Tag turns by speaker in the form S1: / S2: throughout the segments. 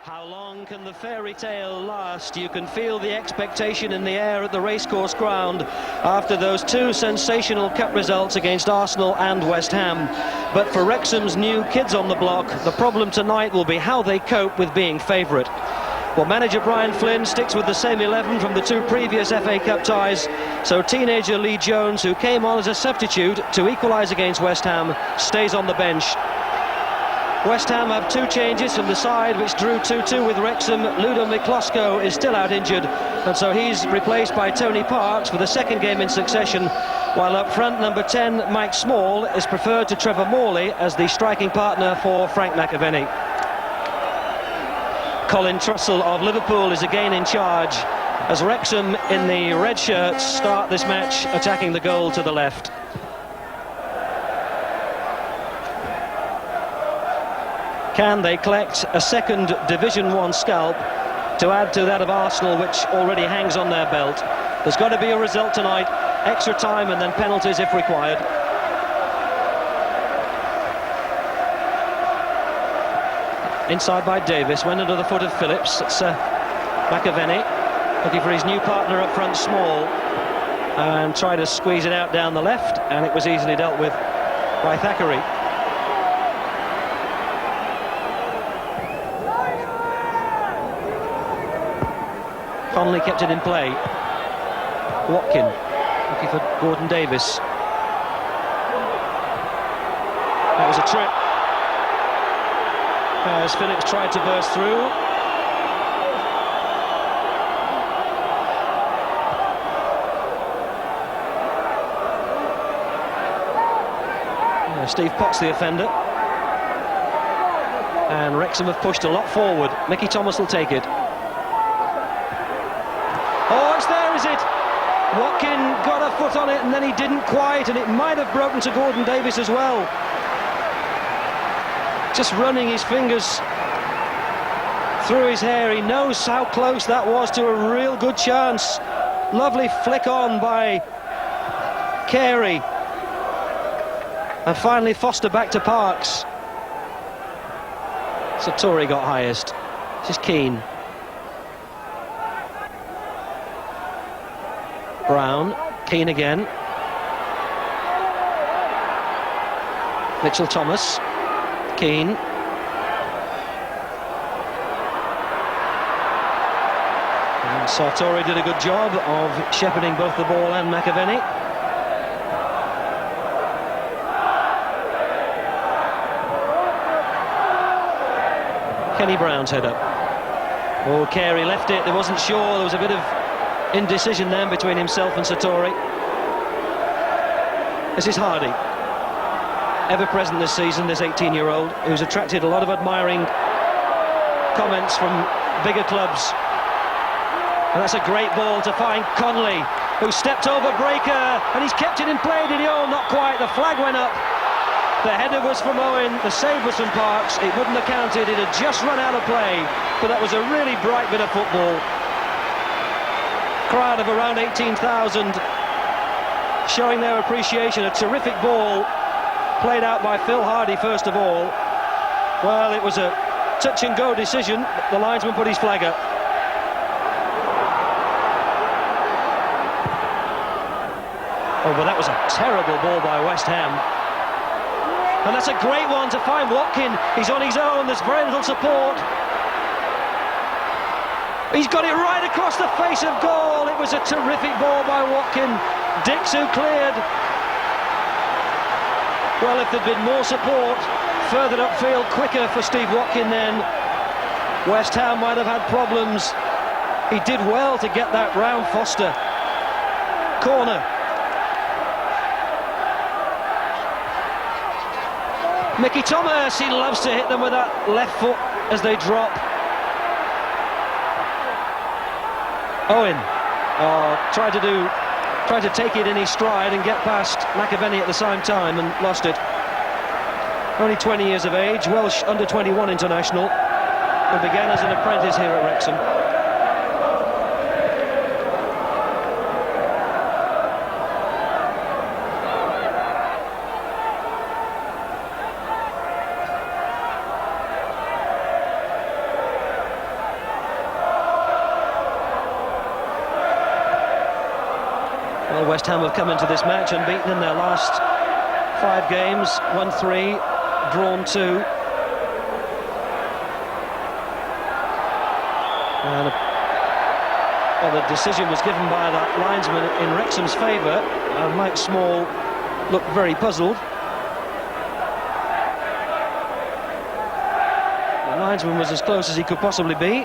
S1: How long can the fairy tale last? You can feel the expectation in the air at the racecourse ground after those two sensational cup results against Arsenal and West Ham. But for Wrexham's new kids on the block, the problem tonight will be how they cope with being favourite. Well, manager Brian Flynn sticks with the same 11 from the two previous FA Cup ties, so teenager Lee Jones, who came on as a substitute to equalise against West Ham, stays on the bench. West Ham have two changes from the side which drew 2-2 with Wrexham. Ludo Miklosko is still out injured, and so he's replaced by Tony Parks for the second game in succession, while up front number 10 Mike Small is preferred to Trevor Morley as the striking partner for Frank McAvenny. Colin Trussell of Liverpool is again in charge as Wrexham in the red shirts start this match attacking the goal to the left. Can they collect a second Division 1 scalp to add to that of Arsenal, which already hangs on their belt? There's got to be a result tonight, extra time and then penalties if required. Inside by Davis, went under the foot of Phillips. It's McAvenny looking for his new partner up front, Small, and tried to squeeze it out down the left, and it was easily dealt with by Thackeray. Connolly kept it in play. Watkin looking for Gordon Davis. That was a trip as Phillips tried to burst through. Steve Potts the offender, and Wrexham have pushed a lot forward. Mickey Thomas will take it. Oh, it's there, is it? Watkin got a foot on it and then he didn't quite, and it might have broken to Gordon Davis as well. Just running his fingers through his hair. He knows how close that was to a real good chance. Lovely flick on by Carey. And finally Foster back to Parks. Sartori got highest. This is Keane. Brown, Keane again. Mitchell Thomas, Keane. And Sartori did a good job of shepherding both the ball and McAvenny. Kenny Brown's head up. Oh, Carey left it, they wasn't sure, there was a bit of indecision then between himself and Sartori. This is Hardy, ever present this season, this 18-year-old, who's attracted a lot of admiring comments from bigger clubs. And that's a great ball to find Connolly, who stepped over Breaker, and he's kept it in play, did he? Oh, not quite, the flag went up. The header was from Owen, the save was from Parks. It wouldn't have counted, it had just run out of play, but that was a really bright bit of football. Crowd of around 18,000 showing their appreciation. A terrific ball played out by Phil Hardy first of all. Well, it was a touch and go decision. The linesman put his flag up. Oh, but that was a terrible ball by West Ham. And that's a great one to find Watkin. He's on his own, there's very little support. He's got it right across the face of goal. It was a terrific ball by Watkin. Dix who cleared. Well, if there'd been more support further upfield, quicker for Steve Watkin, then West Ham might have had problems. He did well to get that round Foster. Corner. Mickey Thomas, he loves to hit them with that left foot as they drop. Owen tried to take it in his stride and get past McAvenny at the same time and lost it. Only 20 years of age, Welsh under-21 international, and began as an apprentice here at Wrexham. Well, West Ham have come into this match unbeaten in their last 5 games, won 3, drawn 2. And well, the decision was given by that linesman in Wrexham's favour. Mike Small looked very puzzled. The linesman was as close as he could possibly be.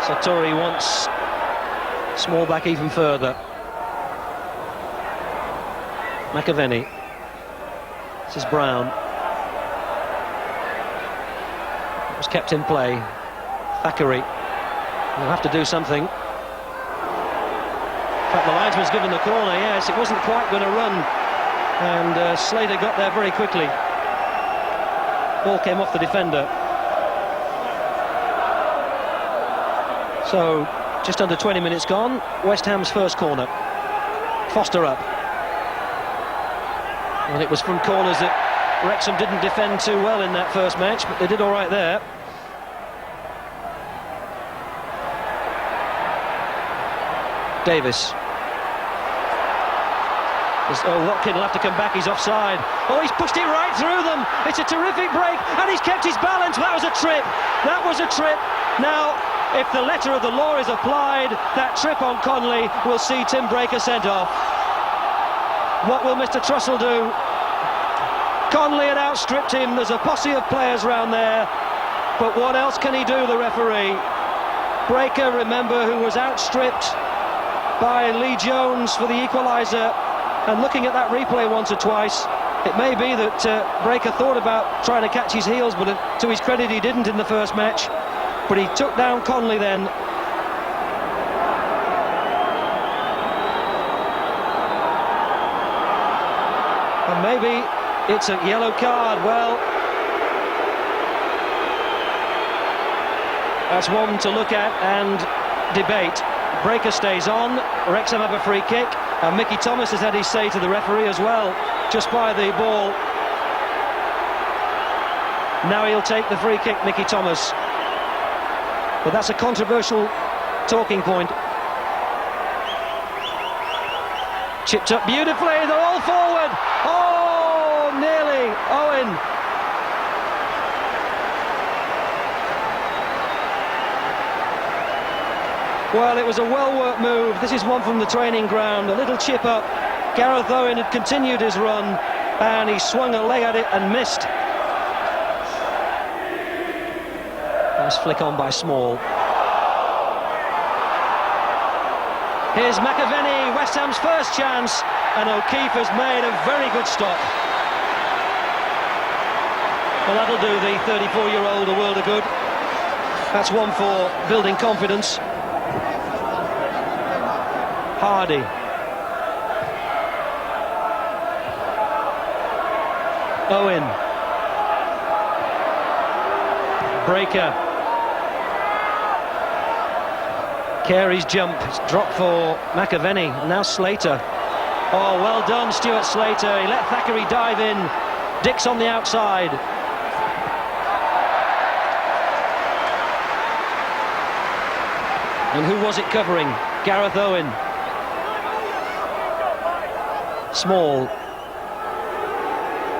S1: Sartori wants Small back even further. McAvenny. This is Brown. It was kept in play. Thackeray will have to do something. In fact, the linesman's given the corner. Yes, it wasn't quite going to run, and Slater got there very quickly. Ball came off the defender. So, just under 20 minutes gone. West Ham's first corner. Foster up. And it was from corners that Wrexham didn't defend too well in that first match, but they did all right there. Davis. Oh, Watkin will have to come back, he's offside. Oh, he's pushed it right through them. It's a terrific break, and he's kept his balance. That was a trip. That was a trip. Now, if the letter of the law is applied, that trip on Conley will see Tim Breaker sent off. What will Mr. Trussell do? Conley had outstripped him. There's a posse of players round there. But what else can he do, the referee? Breaker, remember, who was outstripped by Lee Jones for the equaliser. And looking at that replay once or twice, it may be that Breaker thought about trying to catch his heels, but to his credit, he didn't in the first match. But he took down Conley then. And maybe it's a yellow card. Well, that's one to look at and debate. Breaker stays on. Wrexham have a free kick. And Mickey Thomas has had his say to the referee as well, just by the ball. Now he'll take the free kick, Mickey Thomas. But that's a controversial talking point. Chipped up beautifully, they're all forward. Oh, nearly. Owen. Well, it was a well-worked move. This is one from the training ground. A little chip up. Gareth Owen had continued his run, and he swung a leg at it and missed. Nice flick on by Small. Here's McAvenny, West Ham's first chance, and O'Keefe has made a very good stop. Well, that'll do the 34-year-old a world of good. That's one for building confidence. Hardy. Owen. Breaker. Carey's jump. It's dropped for McAvenny. Now Slater. Oh, well done, Stuart Slater. He let Thackeray dive in. Dix on the outside. And who was it covering? Gareth Owen. Small.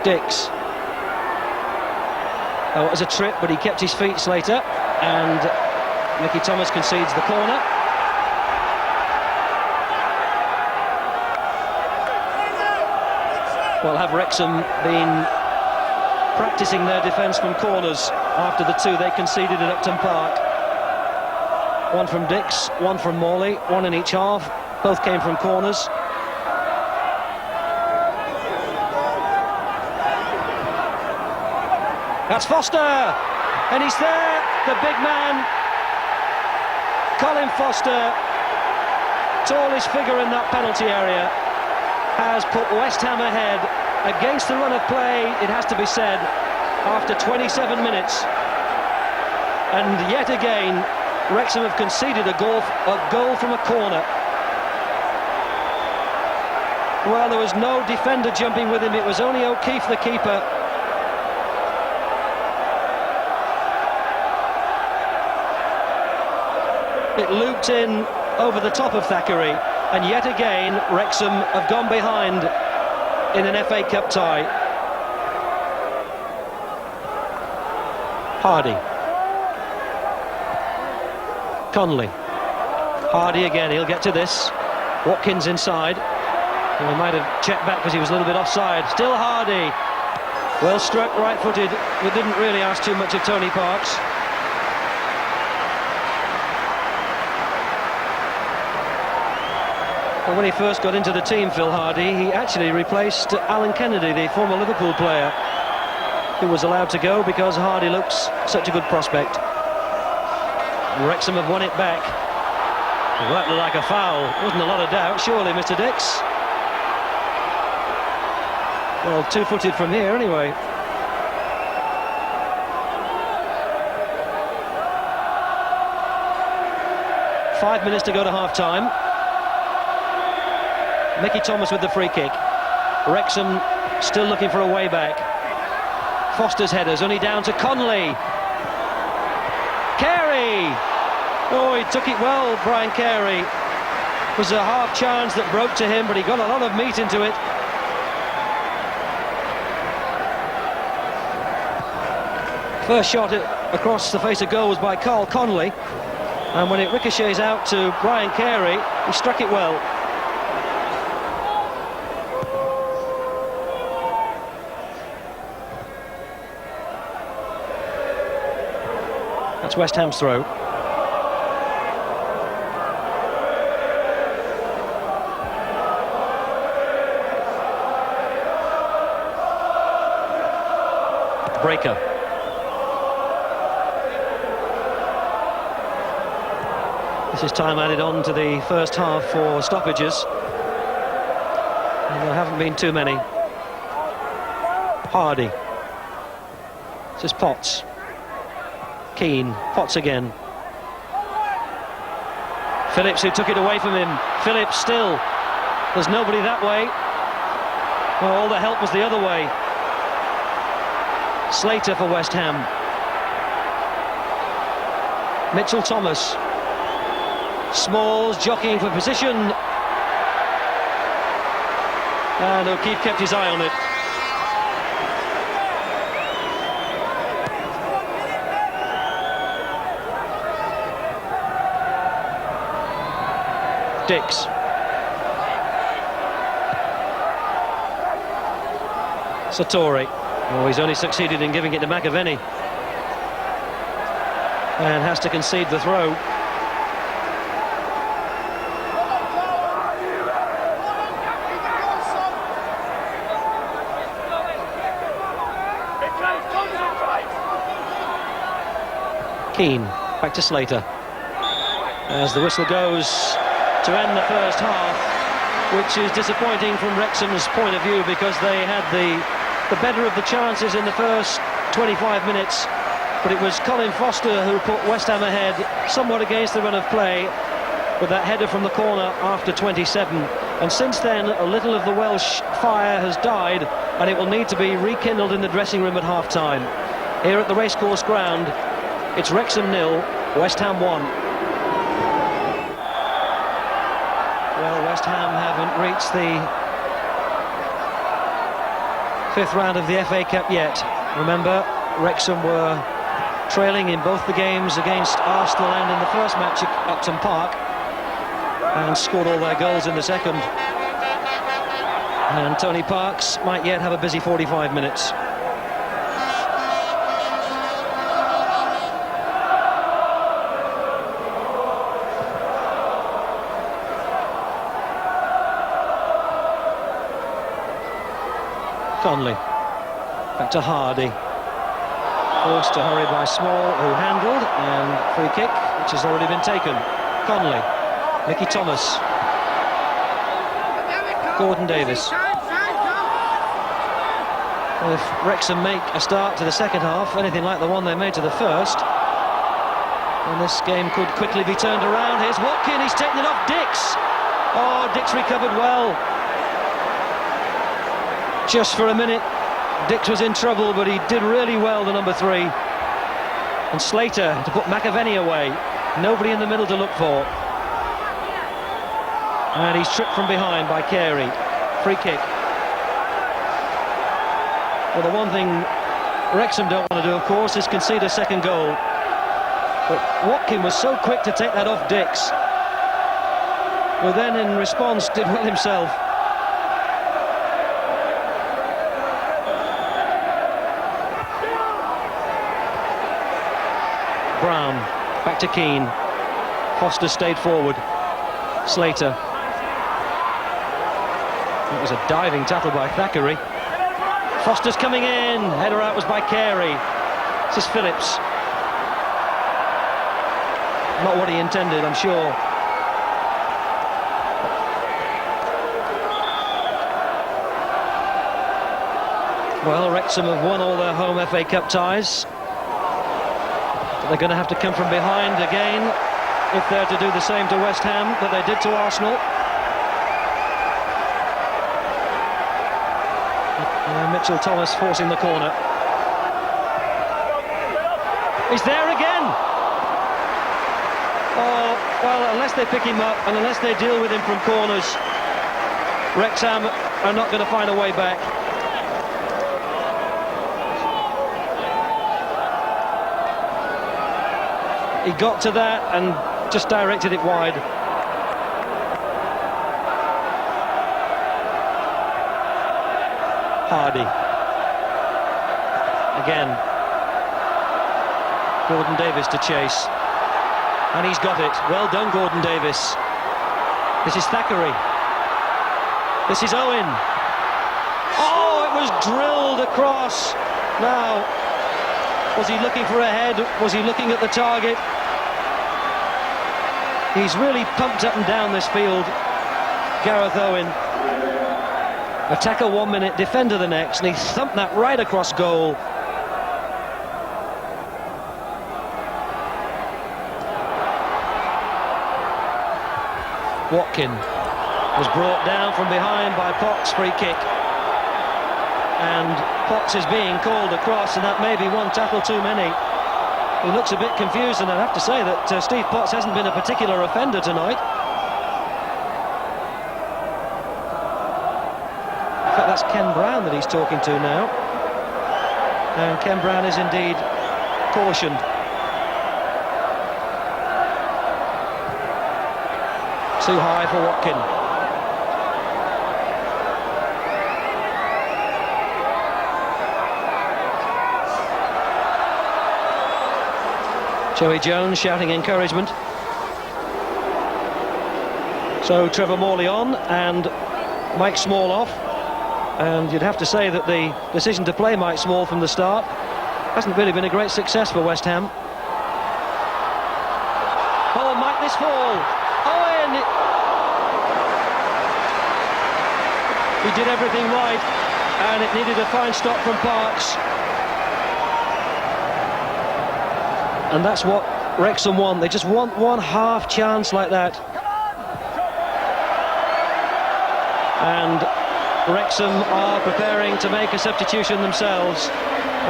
S1: Dix. Oh, it was a trip, but he kept his feet, Slater. And Mickey Thomas concedes the corner. Well, have Wrexham been practising their defence from corners after the 2 they conceded at Upton Park? One from Dix, one from Morley, one in each half. Both came from corners. That's Foster, and he's there, the big man. Colin Foster, tallest figure in that penalty area, has put West Ham ahead against the run of play, it has to be said, after 27 minutes. And yet again, Wrexham have conceded a goal from a corner. Well, there was no defender jumping with him. It was only O'Keefe, the keeper. It looped in over the top of Thackeray, and yet again Wrexham have gone behind in an FA Cup tie. Hardy. Conley. Hardy again, he'll get to this. Watkins inside. He might have checked back because he was a little bit offside. Still Hardy. Well struck, right-footed. We didn't really ask too much of Tony Parks. Well, when he first got into the team, Phil Hardy, he actually replaced Alan Kennedy, the former Liverpool player, who was allowed to go because Hardy looks such a good prospect. Wrexham have won it back. Well, that looked like a foul. Wasn't a lot of doubt, surely, Mr. Dix. Well, two-footed from here, anyway. Five minutes to go to half-time. Mickey Thomas with the free kick. Wrexham still looking for a way back. Foster's headers only down to Conley. Carey! Oh, he took it well, Brian Carey. It was a half chance that broke to him, but he got a lot of meat into it. First shot across the face of goal was by Carl Conley, and when it ricochets out to Brian Carey, he struck it well. That's West Ham's throw. Breaker. This is time added on to the first half for stoppages, and there haven't been too many. Hardy. This is Potts. Keane. Potts again. Phillips, who took it away from him. Phillips still. There's nobody that way. Well, all the help was the other way. Slater for West Ham. Mitchell Thomas. Smalls jockeying for position. And O'Keefe kept his eye on it. Dix. Satori. Oh, he's only succeeded in giving it to McAvenny. And has to concede the throw. Keane. Back to Slater. As the whistle goes to end the first half, which is disappointing from Wrexham's point of view because they had the better of the chances in the first 25 minutes, but it was Colin Foster who put West Ham ahead somewhat against the run of play with that header from the corner after 27, and since then a little of the Welsh fire has died, and it will need to be rekindled in the dressing room at half-time. Here at the racecourse ground, it's Wrexham 0, West Ham 1. Well, West Ham haven't reached the fifth round of the FA Cup yet. Remember, Wrexham were trailing in both the games against Arsenal and in the first match at Upton Park, and scored all their goals in the second. And Tony Parks might yet have a busy 45 minutes. Conley. Back to Hardy. Forced to hurry by Small, who handled, and free kick, which has already been taken. Conley. Mickey Thomas. Gordon Davis. Well, if Wrexham make a start to the second half, anything like the one they made to the first, then this game could quickly be turned around. Here's Watkins, he's taken it off Dix. Oh, Dix recovered well. Just for a minute, Dix was in trouble, but he did really well, the number 3. And Slater to put McAvenny away. Nobody in the middle to look for. And he's tripped from behind by Carey. Free kick. Well, the one thing Wrexham don't want to do, of course, is concede a second goal. But Watkin was so quick to take that off Dix, who then in response did well himself. Brown, back to Keane. Foster stayed forward. Slater. It was a diving tackle by Thackeray. Foster's coming in. Header out was by Carey. This is Phillips. Not what he intended, I'm sure. Well, Wrexham have won all their home FA Cup ties. They're going to have to come from behind again if they're to do the same to West Ham that they did to Arsenal. Mitchell Thomas forcing the corner. He's there again. Oh, well, unless they pick him up and unless they deal with him from corners, Wrexham are not going to find a way back. He got to that and just directed it wide. Hardy. Again. Gordon Davis to chase. And he's got it. Well done, Gordon Davis. This is Thackeray. This is Owen. Oh, it was drilled across. Now, was he looking for a head? Was he looking at the target? He's really pumped up and down this field, Gareth Owen. Attacker 1 minute, defender the next, and he thumped that right across goal. Watkin was brought down from behind by Potts, free kick. And Potts is being called across, and that may be one tackle too many. He looks a bit confused, and I have to say that Steve Potts hasn't been a particular offender tonight. In fact, that's Ken Brown that he's talking to now. And Ken Brown is indeed cautioned. Too high for Watkin. Joey Jones shouting encouragement. So Trevor Morley on and Mike Small off. And you'd have to say that the decision to play Mike Small from the start hasn't really been a great success for West Ham. Oh, Mike, this fall. Owen! He did everything right, and it needed a fine stop from Parks. And that's what Wrexham want. They just want one half chance like that. And Wrexham are preparing to make a substitution themselves.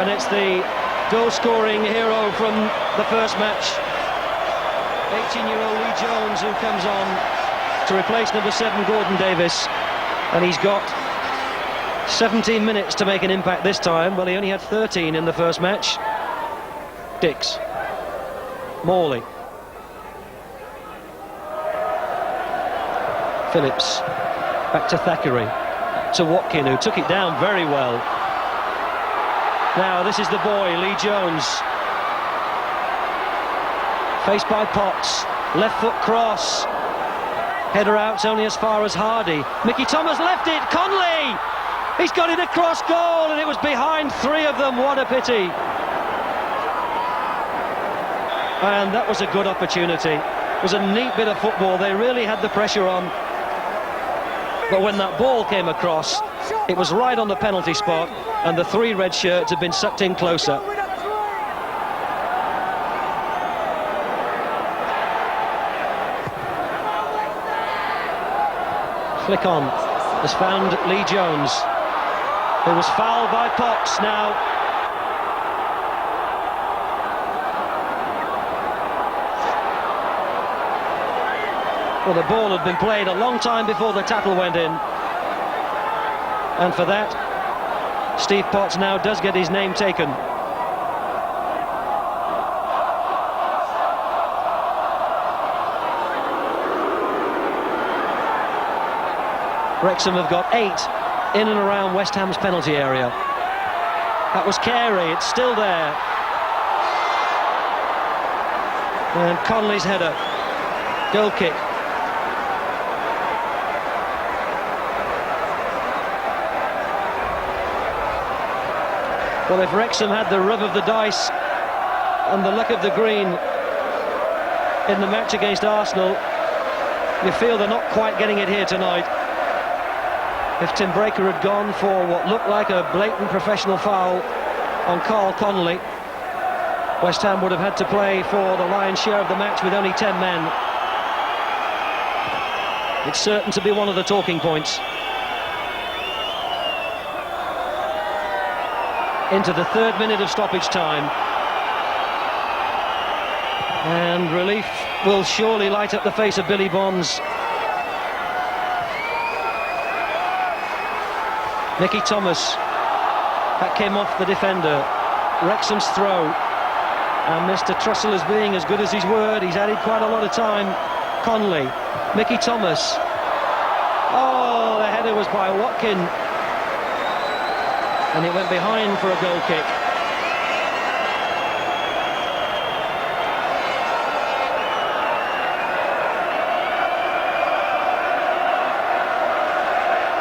S1: And it's the goal-scoring hero from the first match, 18-year-old Lee Jones, who comes on to replace number 7, Gordon Davis. And he's got 17 minutes to make an impact this time. Well, he only had 13 in the first match. Dix. Morley. Phillips. Back to Thackeray. To Watkin, who took it down very well. Now, this is the boy, Lee Jones. Faced by Potts. Left foot cross. Header out only as far as Hardy. Mickey Thomas left it. Conley! He's got it across goal, and it was behind 3 of them. What a pity. And that was a good opportunity. It was a neat bit of football. They really had the pressure on. But when that ball came across, it was right on the penalty spot, and the 3 red shirts had been sucked in closer. Flick on has found Lee Jones. It was fouled by Potts now. Well, the ball had been played a long time before the tackle went in. And for that, Steve Potts now does get his name taken. Wrexham have got 8 in and around West Ham's penalty area. That was Carey, it's still there. And Connolly's header, goal kick. Well, if Wrexham had the rub of the dice and the luck of the green in the match against Arsenal, you feel they're not quite getting it here tonight. If Tim Breaker had gone for what looked like a blatant professional foul on Carl Connolly, West Ham would have had to play for the lion's share of the match with only 10 men. It's certain to be one of the talking points. Into the 3rd minute of stoppage time. And relief will surely light up the face of Billy Bonds. Mickey Thomas, that came off the defender. Wrexham's throw, and Mr. Trussell is being as good as his word. He's added quite a lot of time. Connolly, Mickey Thomas. Oh, the header was by Watkin, and it went behind for a goal kick.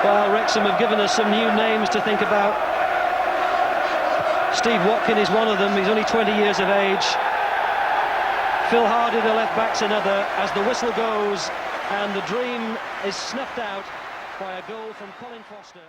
S1: Well, Wrexham have given us some new names to think about. Steve Watkin is one of them. He's only 20 years of age. Phil Hardy, the left-back's another, as the whistle goes and the dream is snuffed out by a goal from Colin Foster.